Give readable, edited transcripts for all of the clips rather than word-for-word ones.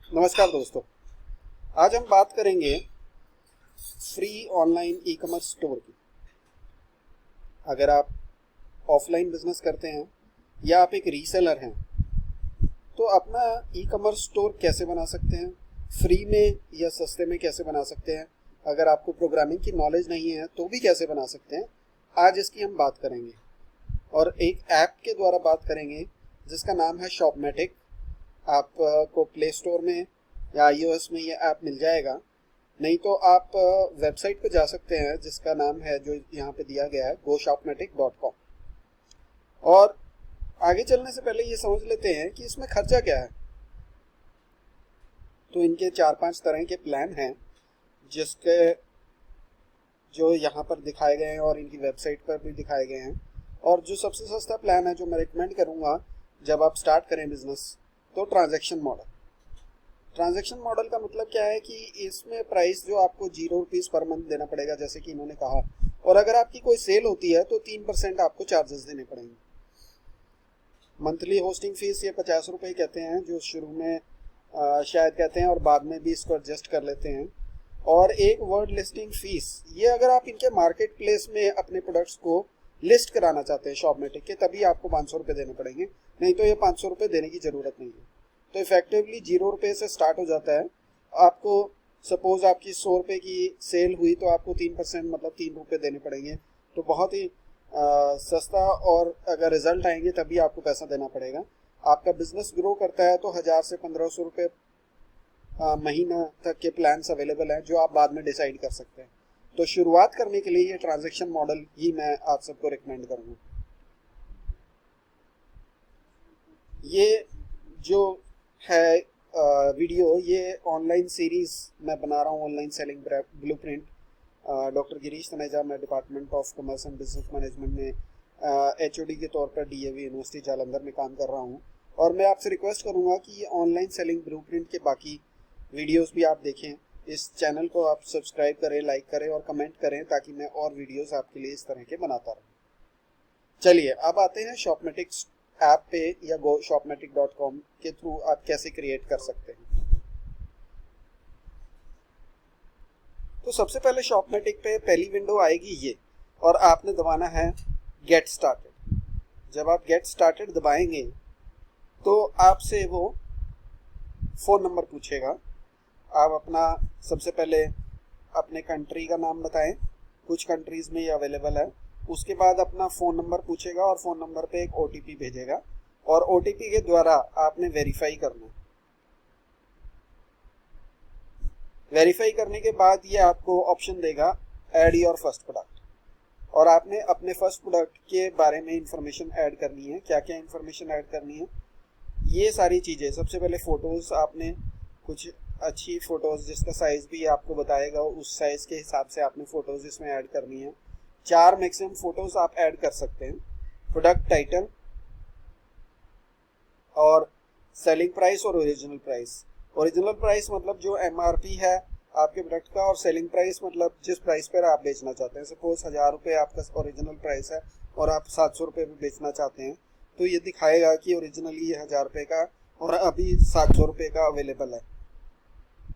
नमस्कार दोस्तों। आज हम बात करेंगे free online e commerce store की। अगर आप ऑफलाइन बिजनेस करते हैं या आप एक रीसेलर हैं तो अपना ई कॉमर्स स्टोर कैसे बना सकते हैं, फ्री में या सस्ते में कैसे बना सकते हैं, अगर आपको प्रोग्रामिंग की नॉलेज नहीं है तो भी कैसे बना सकते हैं, आज इसकी हम बात करेंगे। और एक ऐप के द्वारा बात करेंगे जिसका नाम है शॉपमेटिक। आपको प्ले स्टोर में या iOS में ये ऐप मिल जाएगा, नहीं तो आप वेबसाइट पे जा सकते हैं जिसका नाम है, जो यहाँ पे दिया गया है, goshopmatic.com। और आगे चलने से पहले ये समझ लेते हैं कि इसमें खर्चा क्या है। तो इनके 4-5 तरह के प्लान हैं जिसके जो यहाँ पर दिखाए गए हैं और इनकी वेबसाइट पर भी दिखाए गए हैं। और जो सबसे सस्ता प्लान है जो मैं रिकमेंड करूँगा जब आप स्टार्ट करें बिजनेस, तो ट्रांजैक्शन मॉडल। ट्रांजैक्शन मॉडल का मतलब क्या है कि इसमें प्राइस जो आपको ₹0 पर मंथ देना पड़ेगा, जैसे कि इन्होंने कहा। और अगर आपकी कोई सेल होती है तो 3% आपको चार्जेस देने पड़ेंगे। मंथली होस्टिंग फीस ये ₹50 कहते हैं, जो शुरू में शायद कहते हैं और बाद में भी इसको एडजस्ट कर लेते हैं। और एक वर्ड लिस्टिंग फीस, ये अगर आप इनके मार्केट प्लेस में अपने प्रोडक्ट्स को लिस्ट कराना चाहते हैं शॉपमेटिक के, तभी आपको ₹500 देने पड़ेंगे, नहीं तो ये ₹500 देने की ज़रूरत नहीं है। तो इफेक्टिवली ₹0 से स्टार्ट हो जाता है। आपको सपोज आपकी ₹100 की सेल हुई तो आपको 3% मतलब ₹3 देने पड़ेंगे। तो बहुत ही सस्ता, और अगर रिजल्ट आएंगे तभी आपको पैसा देना पड़ेगा। आपका बिजनेस ग्रो करता है तो 1000 से ₹1500 महीना तक के प्लान्स अवेलेबल हैं, जो आप बाद में डिसाइड कर सकते हैं। तो शुरुआत करने के लिए ये ट्रांजैक्शन मॉडल ही मैं आप सबको रिकमेंड करूँगा। ये जो है वीडियो, ये ऑनलाइन सीरीज़ मैं बना रहा हूँ, online selling blueprint. Doctor Girish Taneja, मैं department of commerce and business management में HOD के तौर पर DAV यूनिवर्सिटी जालंधर में काम कर रहा हूँ। और मैं आपसे रिक्वेस्ट करूँगा कि ये ऑनलाइन सेलिंग ब्लूप्रिंट के बाकी वीडियोस भी आप देखें। इस चैनल को आप सब्सक्राइब करें, लाइक करें और कमेंट करें, ताकि मैं और वीडियोस आपके लिए इस तरह के बनाता रहूँ। चलिए अब आते हैं शॉपमेटिक ऐप पे या goshopmatic.com के थ्रू आप कैसे क्रिएट कर सकते हैं। तो सबसे पहले शॉपमेटिक पे पहली विंडो आएगी ये, और आपने दबाना है गेट स्टार्टेड। जब आप गेट स्टार्टेड दबाएंगे तो आपसे वो फ़ोन नंबर पूछेगा। आप अपना सबसे पहले अपने कंट्री का नाम बताएं, कुछ कंट्रीज़ में ये अवेलेबल है। उसके बाद अपना फ़ोन नंबर पूछेगा और फ़ोन नंबर पे एक OTP भेजेगा, और OTP के द्वारा आपने वेरीफाई करना। वेरीफाई करने के बाद ये आपको ऑप्शन देगा ऐड योर फर्स्ट प्रोडक्ट, और आपने अपने फर्स्ट प्रोडक्ट के बारे में इंफॉर्मेशन ऐड करनी है। क्या क्या इंफॉर्मेशन ऐड करनी है, ये सारी चीज़ें। सबसे पहले फ़ोटोज़, आपने कुछ अच्छी फ़ोटोज़ जिसका साइज़ भी आपको बताएगा, उस साइज़ के हिसाब से आपने फ़ोटोज़ इसमें ऐड करनी है। 4 मैक्सिमम फ़ोटोज़ आप ऐड कर सकते हैं। प्रोडक्ट टाइटल और सेलिंग प्राइस और ओरिजिनल प्राइस। ओरिजिनल प्राइस मतलब जो MRP है आपके प्रोडक्ट का, और सेलिंग प्राइस मतलब जिस प्राइस पर आप बेचना चाहते हैं। सपोज ₹1000 आपका ओरिजिनल प्राइस है और आप ₹700 में बेचना चाहते हैं, तो ये दिखाएगा कि ओरिजिनली ये ₹1000 का और अभी ₹700 का अवेलेबल है।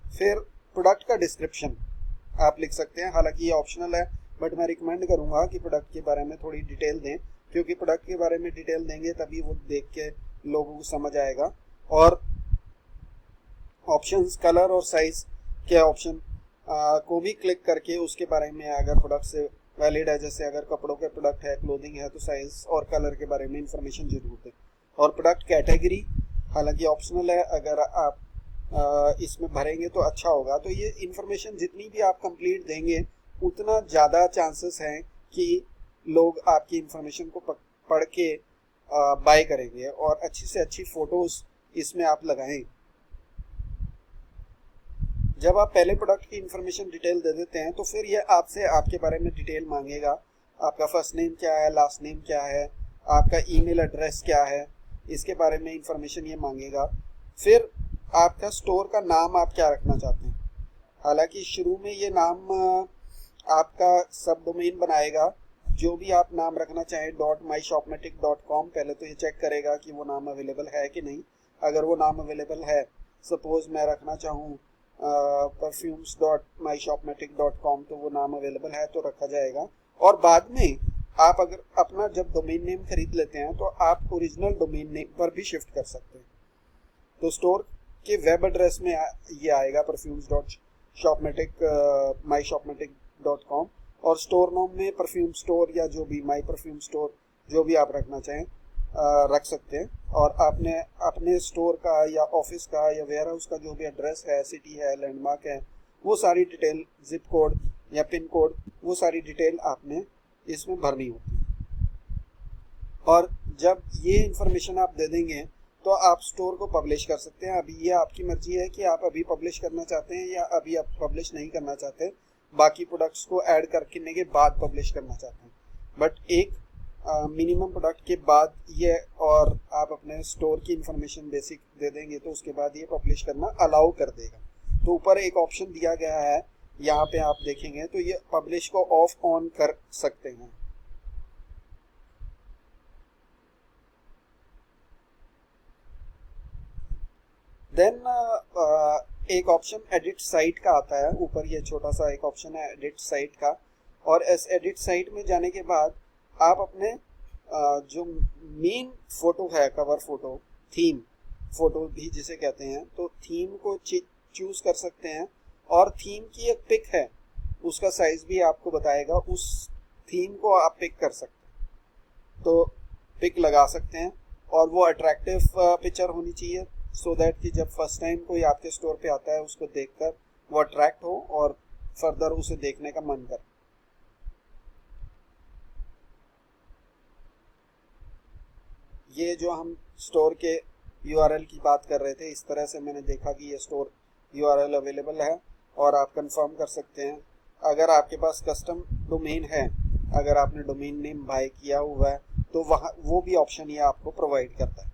फिर प्रोडक्ट का डिस्क्रिप्शन आप लिख सकते हैं, हालांकि ये ऑप्शनल है, बट मैं रिकमेंड करूँगा कि प्रोडक्ट के बारे में थोड़ी डिटेल दें, क्योंकि प्रोडक्ट के बारे में डिटेल देंगे तभी वो देख के लोगों को समझ आएगा। और ऑप्शंस, कलर और साइज़ के ऑप्शन को भी क्लिक करके उसके बारे में, अगर प्रोडक्ट से वैलिड है, जैसे अगर कपड़ों के प्रोडक्ट है, क्लोथिंग है, तो साइज़ और कलर के बारे में इंफॉर्मेशन जरूर दें। और प्रोडक्ट कैटेगरी हालांकि ऑप्शनल है, अगर आप इसमें भरेंगे तो अच्छा होगा। तो ये इंफॉर्मेशन जितनी भी आप कंप्लीट देंगे उतना ज़्यादा चांसेस हैं कि लोग आपकी इंफॉर्मेशन को पढ़ के बाय करेंगे। और अच्छी से अच्छी फ़ोटोज़ इसमें आप लगाएं। जब आप पहले प्रोडक्ट की इंफॉर्मेशन डिटेल दे देते हैं तो फिर ये आपसे आपके बारे में डिटेल मांगेगा। आपका फर्स्ट नेम क्या है, लास्ट नेम क्या है, आपका ईमेल एड्रेस क्या है, इसके बारे में इंफॉर्मेशन ये मांगेगा। फिर आपका स्टोर का नाम आप क्या रखना चाहते हैं। हालांकि शुरू में ये नाम आपका सब डोमेन बनाएगा, जो भी आप नाम रखना चाहें .myshopmatic.com, पहले तो ये चेक करेगा कि वो नाम अवेलेबल है कि नहीं। अगर वो नाम अवेलेबल है सपोज मैं रखना चाहूँ perfumes.myshopmatic.com, तो वो नाम अवेलेबल है तो रखा जाएगा। और बाद में आप अगर अपना जब डोमेन नेम खरीद लेते हैं तो आप ओरिजिनल डोमेन नेम पर भी शिफ्ट कर सकते हैं। तो स्टोर के वेब एड्रेस में ये आएगा perfumes.myshopmatic.com, और स्टोर नाम में परफ्यूम स्टोर या जो भी माई परफ्यूम स्टोर जो भी आप रखना चाहें रख सकते हैं। और आपने अपने स्टोर का या ऑफिस का या वेयर हाउस का जो भी एड्रेस है, सिटी है, लैंडमार्क है, वो सारी डिटेल, जिप कोड या पिन कोड, वो सारी डिटेल आपने इसमें भरनी होती है। और जब ये इंफॉर्मेशन आप दे देंगे तो आप स्टोर को पब्लिश कर सकते हैं। अभी ये आपकी मर्जी है कि आप अभी पब्लिश करना चाहते हैं या अभी आप पब्लिश नहीं करना चाहते, बाकी प्रोडक्ट्स को ऐड करने के बाद पब्लिश करना चाहते हैं। बट एक मिनिमम प्रोडक्ट के बाद ये, और आप अपने स्टोर की इंफॉर्मेशन बेसिक दे देंगे तो उसके बाद ये पब्लिश करना अलाउ कर देगा। तो ऊपर एक ऑप्शन दिया गया है, यहाँ पे आप देखेंगे तो ये पब्लिश को ऑफ ऑन कर सकते हैं। देन एक ऑप्शन एडिट साइट का आता है, ऊपर ये छोटा सा एक ऑप्शन है एडिट साइट का। और इस एडिट साइट में जाने के बाद आप अपने जो मेन फोटो है, कवर फोटो, थीम फोटो भी जिसे कहते हैं, तो थीम को चूज कर सकते हैं। और थीम की एक पिक है, उसका साइज भी आपको बताएगा, उस थीम को आप पिक कर सकते हैं, तो पिक लगा सकते हैं। और वो अट्रैक्टिव पिक्चर होनी चाहिए, सो दैट कि जब फर्स्ट टाइम कोई आपके स्टोर पे आता है उसको देखकर वो अट्रैक्ट हो और फर्दर उसे देखने का मन करे। ये जो हम स्टोर के यूआरएल की बात कर रहे थे, इस तरह से मैंने देखा कि ये स्टोर यूआरएल अवेलेबल है और आप कंफर्म कर सकते हैं। अगर आपके पास कस्टम डोमेन है, अगर आपने डोमेन नेम बाय किया हुआ है, तो वहाँ वो भी ऑप्शन ये आपको प्रोवाइड करता है।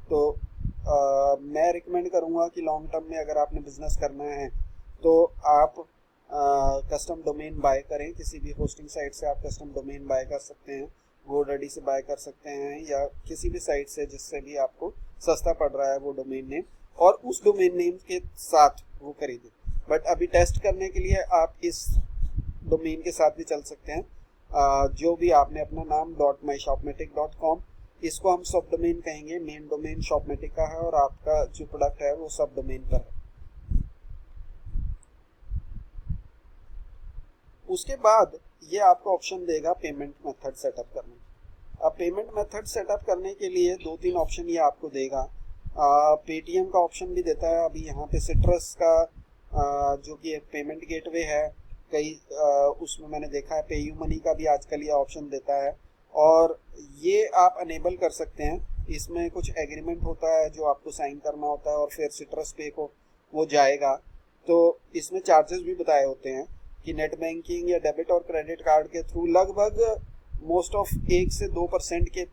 तो मैं रिकमेंड करूँगा कि लॉन्ग टर्म में अगर आपने बिजनेस करना है तो आप कस्टम डोमेन बाय करें। किसी भी होस्टिंग साइट से आप कस्टम डोमेन बाय कर सकते हैं, GoDaddy से बाय कर सकते हैं या किसी भी साइट से जिससे भी आपको सस्ता पड़ रहा है वो डोमेन नेम, और उस डोमेन नेम के साथ वो खरीदें। बट अभी टेस्ट करने के लिए आप इस डोमेन के साथ भी चल सकते हैं, जो भी आपने अपना नाम .myshopmatic.com, इसको हम सब डोमेन कहेंगे। मेन डोमेन शॉपमेटिक का है और आपका जो प्रोडक्ट है वो सब डोमेन पर है। उसके बाद ये आपको ऑप्शन देगा पेमेंट मेथड सेटअप करने। अब पेमेंट मेथड सेटअप करने के लिए 2-3 ऑप्शन ये आपको देगा। पेटीएम का ऑप्शन भी देता है, अभी यहाँ पे सिट्रस का जो कि एक पेमेंट गेटवे है, कई उसमें मैंने देखा है पेयू मनी का भी आजकल ये ऑप्शन देता है, और ये आप अनेबल कर सकते हैं। इसमें कुछ एग्रीमेंट होता है जो आपको साइन करना होता है और फिर सिट्रस पे को वो जाएगा। तो इसमें चार्जेस भी बताए होते हैं कि नेट बैंकिंग या डेबिट और क्रेडिट कार्ड के थ्रू लगभग मोस्ट ऑफ 1 से 2% के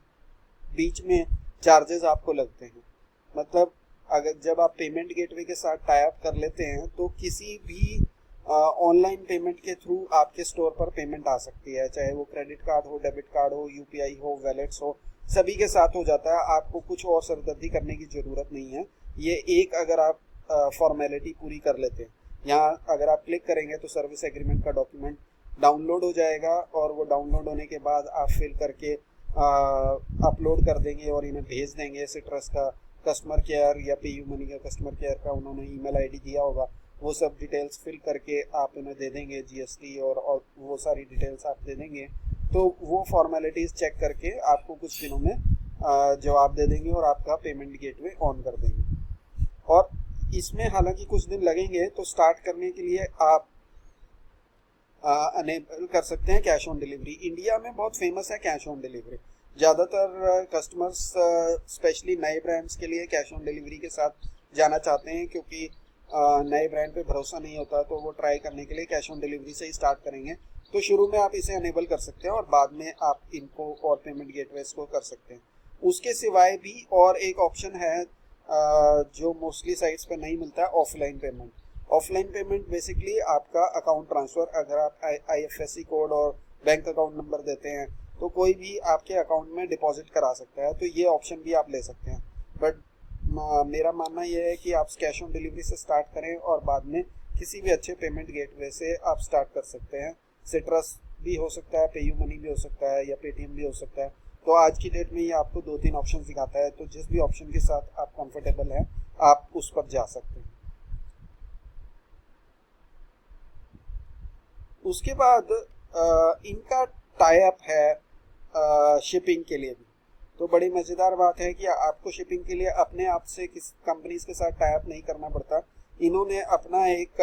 बीच में चार्जेस आपको लगते हैं। मतलब अगर जब आप पेमेंट गेटवे के साथ टाई अप कर लेते हैं तो किसी भी ऑनलाइन पेमेंट के थ्रू आपके स्टोर पर पेमेंट आ सकती है, चाहे वो क्रेडिट कार्ड हो, डेबिट कार्ड हो, यूपीआई हो, वैलेट्स हो, सभी के साथ हो जाता है। आपको कुछ और सरदर्दी करने की ज़रूरत नहीं है। ये एक अगर आप फॉर्मेलिटी पूरी कर लेते हैं, यहाँ अगर आप क्लिक करेंगे तो सर्विस एग्रीमेंट का डॉक्यूमेंट डाउनलोड हो जाएगा, और वो डाउनलोड होने के बाद आप फिल करके अपलोड कर देंगे और इन्हें भेज देंगे। सिट्रस का कस्टमर केयर या पेयू मनी का कस्टमर केयर का उन्होंने ईमेल आईडी दिया होगा, वो सब डिटेल्स फिल करके आप उन्हें दे देंगे, जीएसटी और वो सारी डिटेल्स आप दे देंगे। तो वो फॉर्मेलिटीज़ चेक करके आपको कुछ दिनों में जवाब दे देंगे और आपका पेमेंट गेटवे ऑन कर देंगे। और इसमें हालांकि कुछ दिन लगेंगे, तो स्टार्ट करने के लिए आप अनेबल कर सकते हैं कैश ऑन डिलीवरी। इंडिया में बहुत फेमस है कैश ऑन डिलीवरी, ज़्यादातर कस्टमर्स स्पेशली नए ब्रांड्स के लिए कैश ऑन डिलीवरी के साथ जाना चाहते हैं, क्योंकि नए ब्रांड पे भरोसा नहीं होता, तो वो ट्राई करने के लिए कैश ऑन डिलीवरी से ही स्टार्ट करेंगे। तो शुरू में आप इसे अनेबल कर सकते हैं और बाद में आप इनको और पेमेंट गेटवेज को कर सकते हैं। उसके सिवाय भी और एक ऑप्शन है जो मोस्टली साइट्स पर नहीं मिलता है, offline payment. Offline payment basically आपका अकाउंट ट्रांसफ़र, अगर आप IFSC कोड और बैंक अकाउंट नंबर देते हैं तो कोई भी आपके अकाउंट में डिपॉजिट करा सकता है, तो ये ऑप्शन भी आप ले सकते हैं। बट मेरा मानना यह है कि आप कैश ऑन डिलीवरी से स्टार्ट करें और बाद में किसी भी अच्छे पेमेंट गेटवे से आप स्टार्ट कर सकते हैं। सिट्रस भी हो सकता है, पेयू मनी भी हो सकता है, या पेटीएम भी हो सकता है। तो आज की डेट में ये आपको 2-3 ऑप्शन दिखाता है, तो जिस भी ऑप्शन के साथ आप कंफर्टेबल हैं आप उस पर जा सकते हैं। उसके बाद इनका टाई अप है शिपिंग के लिए भी। तो बड़ी मज़ेदार बात है कि आपको शिपिंग के लिए अपने आप से किस कंपनीज के साथ टाई अप नहीं करना पड़ता। इन्होंने अपना एक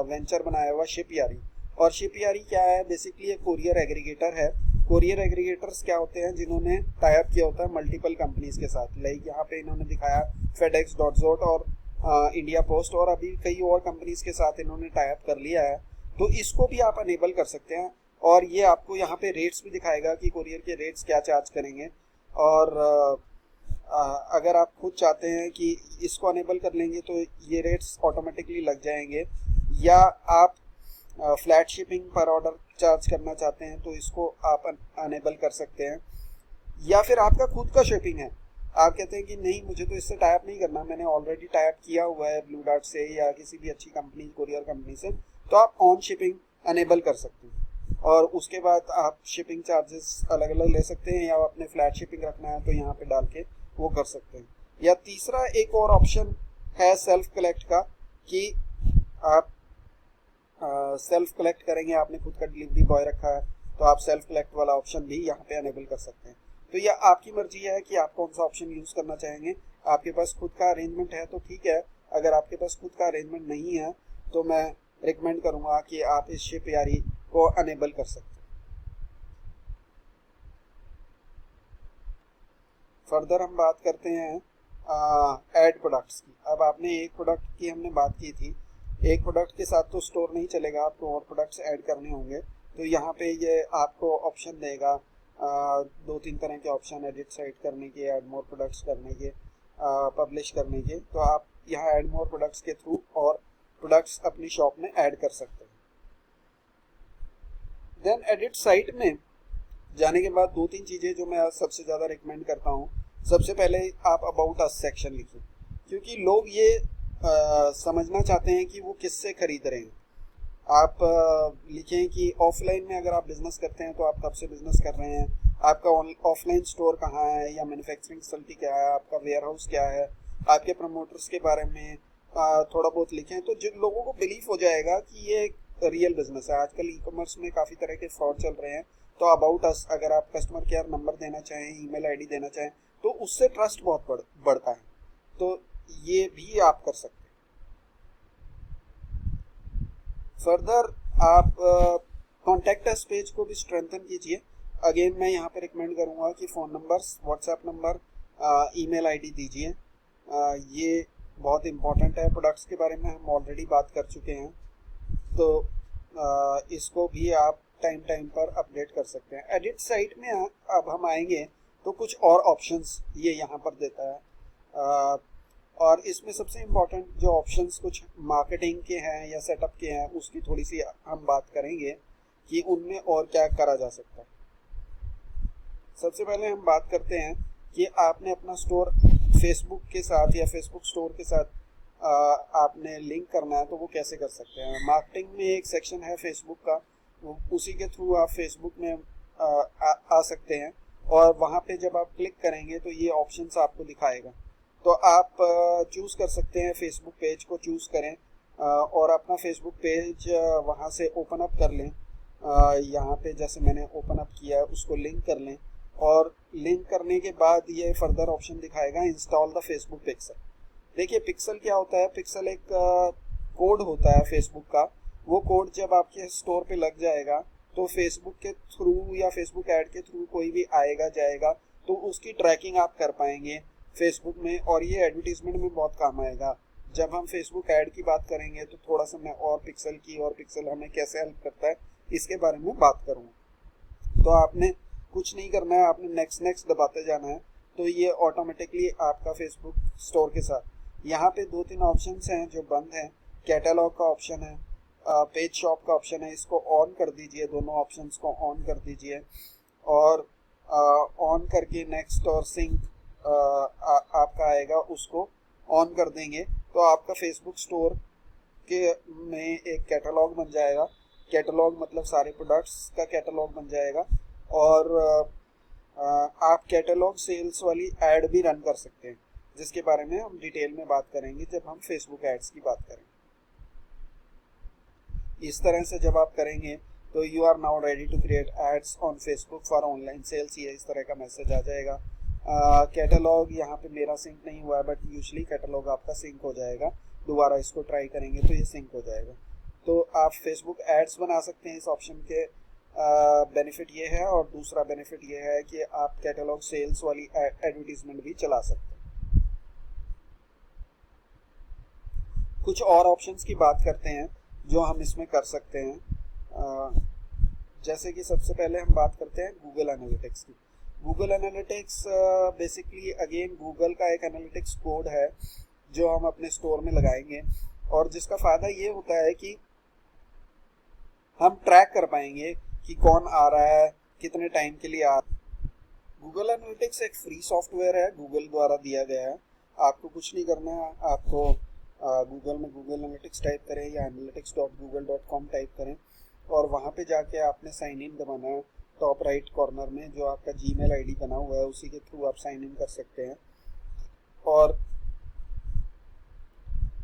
वेंचर बनाया हुआ शिपयारी। और शिपयारी क्या है? बेसिकली एक कोरियर एग्रीगेटर है। कोरियर एग्रीगेटर्स क्या होते हैं? जिन्होंने टाई अप किया होता है मल्टीपल कंपनीज के साथ। लाइक यहाँ पे इन्होंने दिखाया फेडेक्स, डॉटजोट और इंडिया पोस्ट, और अभी कई और कंपनीज के साथ इन्होंने टाई अप कर लिया है। तो इसको भी आप अनेबल कर सकते हैं। और ये आपको यहाँ पे रेट्स भी दिखाएगा कि कोरियर के रेट्स क्या चार्ज करेंगे। और अगर आप खुद चाहते हैं कि इसको अनेबल कर लेंगे तो ये रेट्स ऑटोमेटिकली लग जाएंगे, या आप फ्लैट शिपिंग पर ऑर्डर चार्ज करना चाहते हैं तो इसको आप अनेबल कर सकते हैं। या फिर आपका खुद का शिपिंग है, आप कहते हैं कि नहीं मुझे तो इससे टाई अप नहीं करना, मैंने ऑलरेडी टाई अप किया हुआ है ब्लू डार्ट से या किसी भी अच्छी कंपनी कोरियर कंपनी से, तो आप ऑन शिपिंग अनेबल कर सकते हैं। और उसके बाद आप शिपिंग चार्जेस अलग अलग ले सकते हैं, या अपने फ्लैट शिपिंग रखना है तो यहाँ पे डाल के वो कर सकते हैं। या तीसरा एक और ऑप्शन है सेल्फ कलेक्ट का, कि आप सेल्फ कलेक्ट करेंगे। आपने खुद का डिलीवरी बॉय रखा है तो आप सेल्फ कलेक्ट वाला ऑप्शन भी यहाँ पे अनेबल कर सकते हैं। तो यह आपकी मर्जी है कि आप कौन सा ऑप्शन यूज़ करना चाहेंगे। आपके पास खुद का अरेंजमेंट है तो ठीक है, अगर आपके पास खुद का अरेंजमेंट नहीं है तो मैं रिकमेंड करूँगा कि आप इस शिपयारी को अनेबल कर सकते हैं। फर्दर हम बात करते हैं ऐड प्रोडक्ट्स की। अब आपने एक प्रोडक्ट की हमने बात की थी, एक प्रोडक्ट के साथ तो स्टोर नहीं चलेगा, आपको और प्रोडक्ट्स ऐड करने होंगे। तो यहाँ पे ये आपको ऑप्शन देगा 2-3 तरह के ऑप्शन, एडिट साइट करने के, ऐड मोर प्रोडक्ट्स करने के, पब्लिश करने के। तो आप यहाँ ऐड मोर प्रोडक्ट्स के थ्रू और प्रोडक्ट्स अपनी शॉप में ऐड कर सकते हैं। देन एडिट साइट में जाने के बाद 2-3 चीज़ें जो मैं सबसे ज़्यादा रिकमेंड करता हूँ। सबसे पहले आप अबाउट अस सेक्शन लिखिए, क्योंकि लोग ये समझना चाहते हैं कि वो किससे खरीद रहे हैं। आप लिखें कि ऑफलाइन में अगर आप बिज़नेस करते हैं तो आप कब से बिज़नेस कर रहे हैं, आपका ऑफलाइन स्टोर कहाँ है या मैन्युफैक्चरिंग फैसिलिटी क्या है, आपका वेयर हाउस क्या है, आपके प्रमोटर्स के बारे में थोड़ा बहुत लिखें, तो जिन लोगों को बिलीव हो जाएगा कि ये एक रियल बिजनेस है। आजकल ई कॉमर्स में काफ़ी तरह के फ्रॉड चल रहे हैं। तो अबाउट अस अगर आप कस्टमर केयर नंबर देना चाहें, ईमेल आईडी देना चाहें, तो उससे ट्रस्ट बहुत बढ़ता है। तो ये भी आप कर सकते हैं। फर्दर आप कॉन्टैक्ट अस पेज को भी स्ट्रेंथन कीजिए। अगेन मैं यहाँ पे रिकमेंड करूँगा कि phone numbers, WhatsApp number, email ID दीजिए। ये बहुत इम्पॉर्टेंट है। प्रोडक्ट्स के बारे में हम ऑलरेडी बात कर चुके हैं, तो इसको भी आप टाइम टाइम पर अपडेट कर सकते हैं। एडिट साइट में अब हम आएंगे तो कुछ और ऑप्शंस ये यहाँ पर देता है, और इसमें सबसे इम्पोर्टेंट जो ऑप्शंस कुछ मार्केटिंग के हैं या सेटअप के हैं उसकी थोड़ी सी हम बात करेंगे कि उनमें और क्या करा जा सकता है। सबसे पहले हम बात करते हैं कि आपने अपना स्टोर फेसबुक के साथ या फेसबुक स्टोर के साथ आपने लिंक करना है, तो वो कैसे कर सकते हैं। मार्केटिंग में एक सेक्शन है फेसबुक का, उसी के थ्रू आप फेसबुक में आ सकते हैं, और वहाँ पे जब आप क्लिक करेंगे तो ये ऑप्शंस आपको दिखाएगा। तो आप चूज़ कर सकते हैं, फेसबुक पेज को चूज़ करें और अपना फेसबुक पेज वहाँ से ओपन अप कर लें। यहाँ पे जैसे मैंने ओपन अप किया है उसको लिंक कर लें, और लिंक करने के बाद ये फर्दर ऑप्शन दिखाएगा इंस्टॉल द फेसबुक पिक्सल। देखिए पिक्सल क्या होता है, पिक्सल एक कोड होता है फेसबुक का। वो कोड जब आपके स्टोर पे लग जाएगा तो फेसबुक के थ्रू या फेसबुक ऐड के थ्रू कोई भी आएगा जाएगा तो उसकी ट्रैकिंग आप कर पाएंगे फेसबुक में, और ये एडवर्टीजमेंट में बहुत काम आएगा। जब हम फेसबुक ऐड की बात करेंगे तो थोड़ा सा मैं और पिक्सल हमें कैसे हेल्प करता है इसके बारे में बात करूँगा। तो आपने कुछ नहीं करना है, आपने नेक्स्ट दबाते जाना है, तो ये ऑटोमेटिकली आपका फेसबुक स्टोर के साथ। यहाँ पे 2-3 ऑप्शंस हैं जो बंद हैं। कैटलॉग का ऑप्शन है, पेज शॉप का ऑप्शन है, इसको ऑन कर दीजिए, दोनों ऑप्शंस को ऑन कर दीजिए, और ऑन करके नेक्स्ट और सिंक आपका आएगा, उसको ऑन कर देंगे तो आपका फेसबुक स्टोर के में एक कैटलॉग बन जाएगा। कैटलॉग मतलब सारे प्रोडक्ट्स का कैटलॉग बन जाएगा। और आप कैटलॉग सेल्स वाली ऐड भी रन कर सकते हैं, जिसके बारे में हम डिटेल में बात करेंगे जब हम फेसबुक एड्स की बात करेंगे। इस तरह से जब आप करेंगे तो you are now ready to create ads on Facebook for online sales, ये इस तरह का मैसेज आ जाएगा। कैटलॉग यहाँ पे मेरा सिंक नहीं हुआ है, बट यूजली कैटलॉग आपका सिंक हो जाएगा। दोबारा इसको ट्राई करेंगे तो ये सिंक हो जाएगा। तो आप फेसबुक एड्स बना सकते हैं। इस ऑप्शन के बेनिफिट ये है, और दूसरा बेनिफिट ये है कि आप कैटलॉग सेल्स वाली एडवर्टीजमेंट भी चला सकते हैं। कुछ और ऑप्शंस की बात करते हैं जो हम इसमें कर सकते हैं। जैसे कि सबसे पहले हम बात करते हैं गूगल एनालिटिक्स की। Google analytics basically again Google का एक एनालिटिक्स कोड है जो हम अपने स्टोर में लगाएंगे, और जिसका फ़ायदा ये होता है कि हम ट्रैक कर पाएंगे कि कौन आ रहा है, कितने टाइम के लिए आ रहा है। गूगल एनालिटिक्स एक फ्री सॉफ्टवेयर है, गूगल द्वारा दिया गया है। आपको कुछ नहीं करना है, आपको गूगल में गूगल एनालिटिक्स टाइप करें या analytics.google.com टाइप करें, और वहाँ पे जाके आपने साइन इन दबाना है। टॉप राइट कॉर्नर में जो आपका जीमेल आईडी बना हुआ है उसी के थ्रू आप साइन इन कर सकते हैं। और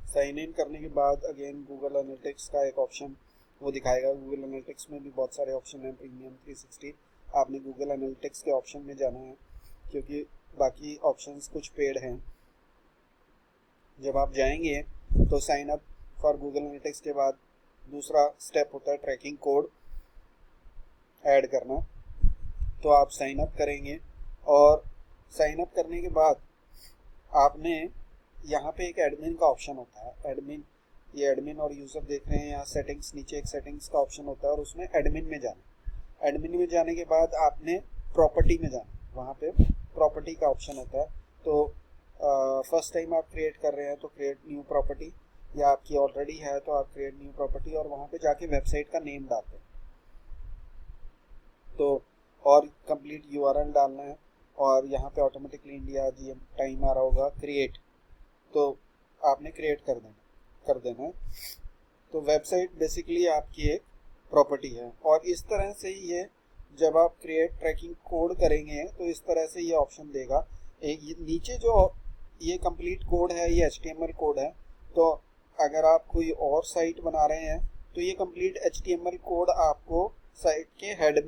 साइन इन करने के बाद अगेन गूगल एनालिटिक्स का एक ऑप्शन वो दिखाएगा। गूगल एनालिटिक्स में भी बहुत सारे ऑप्शन हैं, प्रीमियम 360। आपने गूगल एनालिटिक्स के ऑप्शन में जाना है, क्योंकि बाकी ऑप्शंस कुछ पेड हैं। जब आप जाएंगे तो sign up for Google analytics के बाद दूसरा स्टेप होता है ट्रैकिंग कोड ऐड करना। तो आप साइन अप करेंगे, और साइन अप करने के बाद आपने यहाँ पे एक एडमिन का ऑप्शन होता है। एडमिन, ये एडमिन और यूज़र देख रहे हैं यहाँ सेटिंग्स, नीचे एक सेटिंग्स का ऑप्शन होता है और उसमें एडमिन में जाना। एडमिन में जाने के बाद आपने प्रॉपर्टी में जाना, वहाँ पे प्रॉपर्टी का ऑप्शन होता है। तो फर्स्ट टाइम आप क्रिएट कर रहे हैं तो क्रिएट न्यू प्रॉपर्टी, या आपकी ऑलरेडी है तो आप क्रिएट न्यू प्रॉपर्टी, और वहाँ पे जाके वेबसाइट का नेम डालते हैं। तो और कंप्लीट यूआरएल डालना है, और यहाँ पे ऑटोमेटिकली इंडिया जीएम टाइम आ रहा होगा क्रिएट, तो आपने क्रिएट कर देना है। तो वेबसाइट बेसिकली आपकी एक प्रॉपर्टी है। और इस तरह से ये जब आप क्रिएट ट्रैकिंग कोड करेंगे तो इस तरह से ये ऑप्शन देगा। एक नीचे जो ये कंप्लीट कोड है ये HTML कोड है। तो अगर आप कोई और साइट बना रहे हैं तो ये कंप्लीट HTML कोड आपको साइट के हेड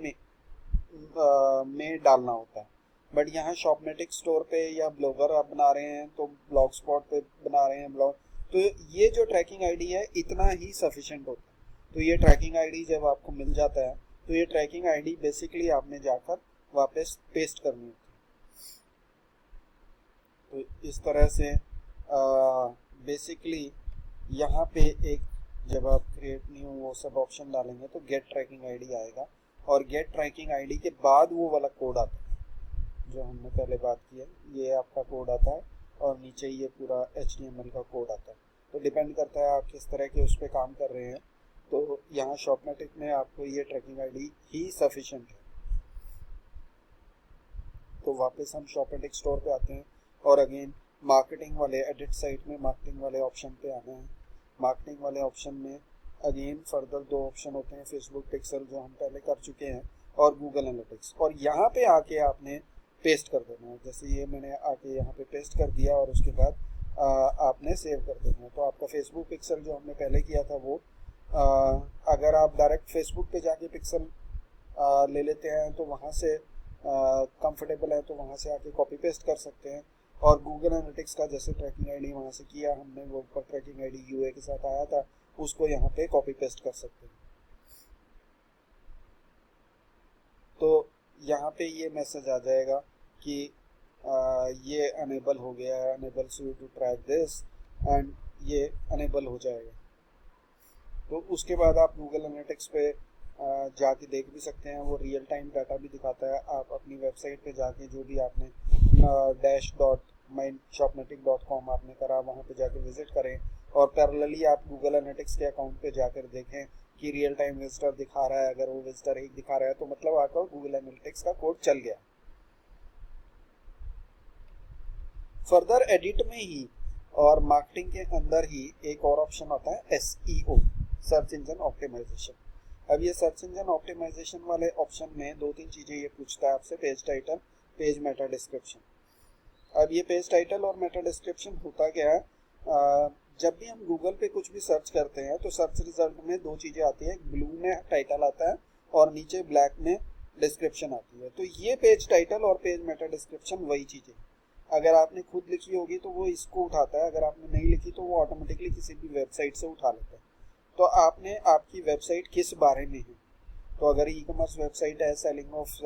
में डालना होता है। बट यहाँ शॉपमेटिक स्टोर पे या ब्लॉगर आप बना रहे हैं तो ब्लॉग स्पॉट पे बना रहे हैं ब्लॉग, तो ये जो ट्रैकिंग आईडी है इतना ही सफिशिएंट होता है। तो ये ट्रैकिंग आईडी जब आपको मिल जाता है तो ये ट्रैकिंग आईडी बेसिकली आपने जाकर वापस पेस्ट करनी होती है। तो इस तरह से बेसिकली यहाँ पे एक जब आप क्रिएट न्यू वो सब ऑप्शन डालेंगे तो गेट ट्रैकिंग आईडी आएगा, और गेट ट्रैकिंग आईडी के बाद वो वाला कोड आता है जो हमने पहले बात की है। ये आपका कोड आता है और नीचे ये पूरा HTML का कोड आता है। तो डिपेंड करता है आप किस तरह के उस पर काम कर रहे हैं। तो यहाँ शॉपमेटिक में आपको ये ट्रैकिंग आईडी ही सफिशिएंट है। तो वापस हम शॉपमेटिक स्टोर पे आते हैं, और अगेन मार्केटिंग वाले एडिट साइट में मार्केटिंग वाले ऑप्शन पे आना है। मार्केटिंग वाले ऑप्शन में अगेन फर्दर दो ऑप्शन होते हैं, फेसबुक पिक्सल जो हम पहले कर चुके हैं, और गूगल एनालिटिक्स। और यहाँ पे आके आपने पेस्ट कर देना है। जैसे ये मैंने आके यहाँ पे पेस्ट कर दिया और उसके बाद आपने सेव कर देना है। तो आपका फेसबुक पिक्सल जो हमने पहले किया था वो अगर आप डायरेक्ट फेसबुक पे जाके पिक्सल ले लेते हैं तो वहाँ से कंफर्टेबल है तो वहाँ से आके कॉपी पेस्ट कर सकते हैं। और गूगल एनालिटिक्स का जैसे ट्रैकिंग आईडी वहाँ से किया हमने, वो ऊपर ट्रैकिंग आईडी यूए के साथ आया था, उसको यहाँ पे कॉपी पेस्ट कर सकते हैं। तो यहाँ पे ये मैसेज आ जाएगा कि ये अनेबल हो गया है, enables you to track this, and ये अनेबल हो जाएगा। तो उसके बाद आप गूगल एनालिटिक्स पे जाके देख भी सकते हैं, वो रियल टाइम डाटा भी दिखाता है। आप अपनी वेबसाइट पे जाके जो भी आपने dash.myshopmatic.com आपने करा वहाँ पे जाके विजिट करें, और पैरेलली आप गूगल एनालिटिक्स के अकाउंट पे जाकर देखें कि रियल टाइम विजिटर दिखा रहा है। अगर वो विजिटर एक दिखा रहा है तो मतलब आपका गूगल एनालिटिक्स का कोड चल गया। फर्दर एडिट में ही और मार्केटिंग के अंदर ही एक और ऑप्शन होता है SEO, सर्च इंजन ऑप्टिमाइजेशन। अब ये सर्च इंजन ऑप्टिमाइजेशन वाले ऑप्शन में दो तीन चीज़ें ये पूछता है आपसे, page title, page meta description. अब ये पेज टाइटल और मेटा डिस्क्रिप्शन होता क्या है, जब भी हम गूगल पे कुछ भी सर्च करते हैं तो सर्च रिजल्ट में दो चीज़ें आती है, ब्लू में टाइटल आता है और नीचे ब्लैक में डिस्क्रिप्शन आती है। तो ये पेज टाइटल और पेज मेटा डिस्क्रिप्शन वही चीज़ें, अगर आपने खुद लिखी होगी तो वो इसको उठाता है, अगर आपने नहीं लिखी तो वो ऑटोमेटिकली किसी भी वेबसाइट से उठा लेता है। तो आपने आपकी वेबसाइट किस बारे में है, तो अगर ई कॉमर्स वेबसाइट है सेलिंग ऑफ,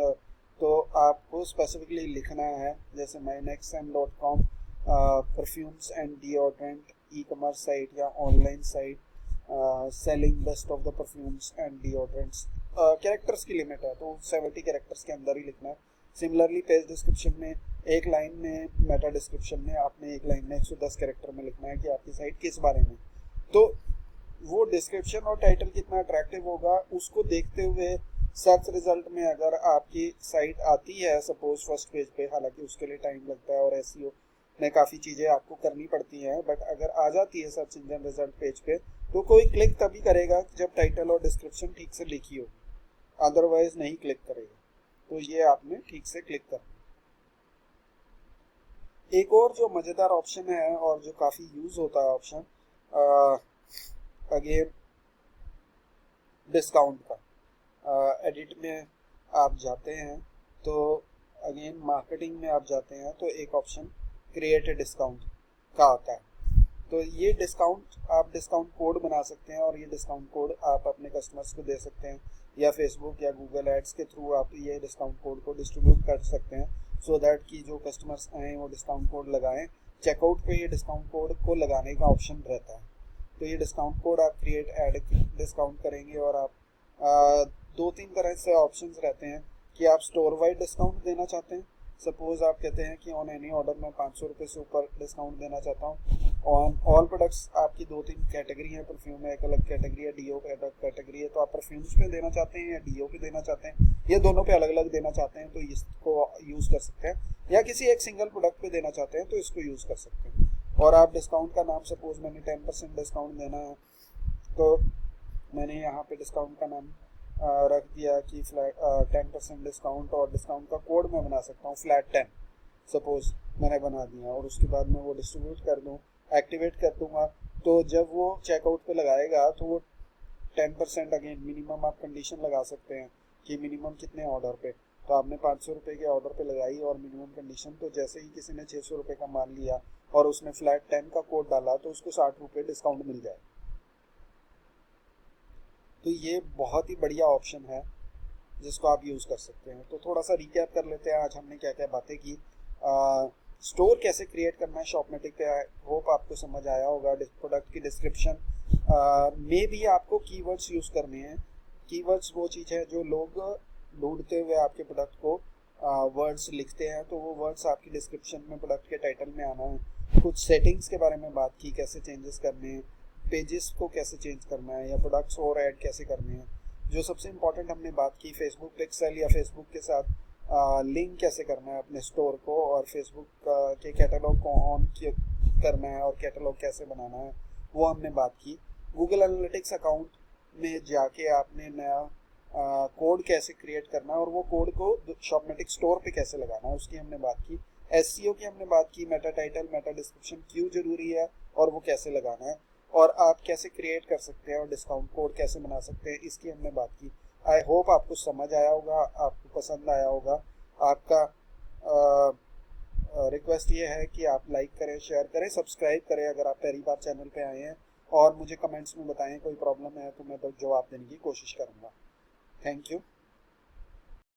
तो आपको स्पेसिफिकली लिखना है, जैसे mynextm.com perfumes and deodorant e commerce site या online site selling best of the perfumes and deodorants. Characters की लिमिट है तो 70 कैरेक्टर्स के अंदर ही लिखना है। सिमिलरली पेज डिस्क्रिप्शन में एक लाइन में, मेटा डिस्क्रिप्शन में आपने एक लाइन में 110 कैरेक्टर में लिखना है कि आपकी साइट किस बारे में। तो वो डिस्क्रिप्शन और टाइटल कितना अट्रैक्टिव होगा उसको देखते हुए सर्च रिजल्ट में अगर आपकी साइट आती है सपोज फर्स्ट पेज पे, हालांकि उसके लिए टाइम लगता है और SEO में काफ़ी चीज़ें आपको करनी पड़ती हैं, बट अगर आ जाती है सर्च इंजन रिजल्ट पेज पे तो कोई क्लिक तभी करेगा जब टाइटल और डिस्क्रिप्शन ठीक से लिखी हो, अदरवाइज नहीं क्लिक करेगा। तो ये आपने ठीक से क्लिक करना। एक और जो मज़ेदार ऑप्शन है और जो काफ़ी यूज़ होता है ऑप्शन, अगेन डिस्काउंट का, एडिट में आप जाते हैं तो अगेन मार्केटिंग में आप जाते हैं तो एक ऑप्शन क्रिएट डिस्काउंट का आता है। तो ये डिस्काउंट, आप डिस्काउंट कोड बना सकते हैं और ये डिस्काउंट कोड आप अपने कस्टमर्स को दे सकते हैं, या फेसबुक या गूगल एड्स के थ्रू आप ये डिस्काउंट कोड को डिस्ट्रीब्यूट कर सकते हैं, सो दैट कि जो कस्टमर्स आएँ वो डिस्काउंट कोड लगाएं। चेकआउट पे ये डिस्काउंट कोड को लगाने का ऑप्शन रहता है। तो ये डिस्काउंट कोड आप क्रिएट ऐड डिस्काउंट करेंगे और आप दो तीन तरह से ऑप्शंस रहते हैं कि आप स्टोर वाइड डिस्काउंट देना चाहते हैं। सपोज आप कहते हैं कि ऑन एनी ऑर्डर में 500 रुपये से ऊपर डिस्काउंट देना चाहता हूँ। ऑन ऑल प्रोडक्ट्स आपकी दो तीन कैटेगरी है, परफ्यूम में एक अलग कैटेगरी है, डीओ का अलग कैटेगरी है, तो आप परफ्यूम्स पे देना चाहते हैं या डीओ पे देना चाहते हैं या दोनों पे अलग अलग देना चाहते हैं तो इसको यूज़ कर सकते हैं, या किसी एक सिंगल प्रोडक्ट पे देना चाहते हैं तो इसको यूज़ कर सकते हैं। और आप डिस्काउंट का नाम, सपोज मैंने 10% डिस्काउंट देना है तो मैंने यहाँ पे डिस्काउंट का नाम रख दिया कि फ्लैट 10% डिस्काउंट, और डिस्काउंट का कोड मैं बना सकता हूँ फ्लैट 10 सपोज मैंने बना दिया, और उसके बाद मैं वो डिस्ट्रीब्यूट कर दूँ, एक्टिवेट कर दूँगा। तो जब वो चेकआउट पे लगाएगा तो वो 10%, अगेन मिनिमम आप कंडीशन लगा सकते हैं कि मिनिमम कितने ऑर्डर पे, तो आपने 500 रुपये के ऑर्डर पे लगाई और मिनिमम कंडीशन, तो जैसे ही किसी ने 600 रुपये का मान लिया और उसने फ्लैट 10 का कोड डाला तो उसको 60 रुपये डिस्काउंट मिल जाए। तो ये बहुत ही बढ़िया ऑप्शन है जिसको आप यूज़ कर सकते हैं। तो थोड़ा सा रिकैप कर लेते हैं आज हमने क्या क्या बातें की। स्टोर कैसे क्रिएट करना है शॉपमेटिक पे, होप आपको समझ आया होगा। प्रोडक्ट की डिस्क्रिप्शन में भी आपको कीवर्ड्स यूज़ करने हैं। कीवर्ड्स वो चीज़ है जो लोग ढूंढते हुए आपके प्रोडक्ट को वर्ड्स लिखते हैं, तो वो वर्ड्स आपकी डिस्क्रिप्शन में, प्रोडक्ट के टाइटल में आना है। कुछ सेटिंग्स के बारे में बात की, कैसे चेंजेस करने हैं, पेजेस को कैसे चेंज करना है, या प्रोडक्ट्स और ऐड कैसे करने हैं। जो सबसे इम्पॉर्टेंट हमने बात की, फेसबुक पिक्सेल या फेसबुक के साथ लिंक कैसे करना है अपने स्टोर को, और फेसबुक के कैटलॉग को ऑन करना है और कैटलॉग कैसे बनाना है, वो हमने बात की। गूगल एनालिटिक्स अकाउंट में जाके आपने नया कोड कैसे क्रिएट करना है और वो कोड को शॉपमेटिक स्टोर पे कैसे लगाना है, उसकी हमने बात की। SEO की हमने बात की, मेटा टाइटल, मेटा डिस्क्रिप्शन क्यों जरूरी है और वो कैसे लगाना है, और आप कैसे क्रिएट कर सकते हैं और डिस्काउंट कोड कैसे बना सकते हैं, इसकी हमने बात की। आई होप आपको समझ आया होगा, आपको पसंद आया होगा। आपका रिक्वेस्ट ये है कि आप लाइक करें, शेयर करें, सब्सक्राइब करें अगर आप पहली बार चैनल पे आए हैं, और मुझे कमेंट्स में बताएं कोई प्रॉब्लम है तो मैं तो जवाब देने की कोशिश करूँगा। Thank you.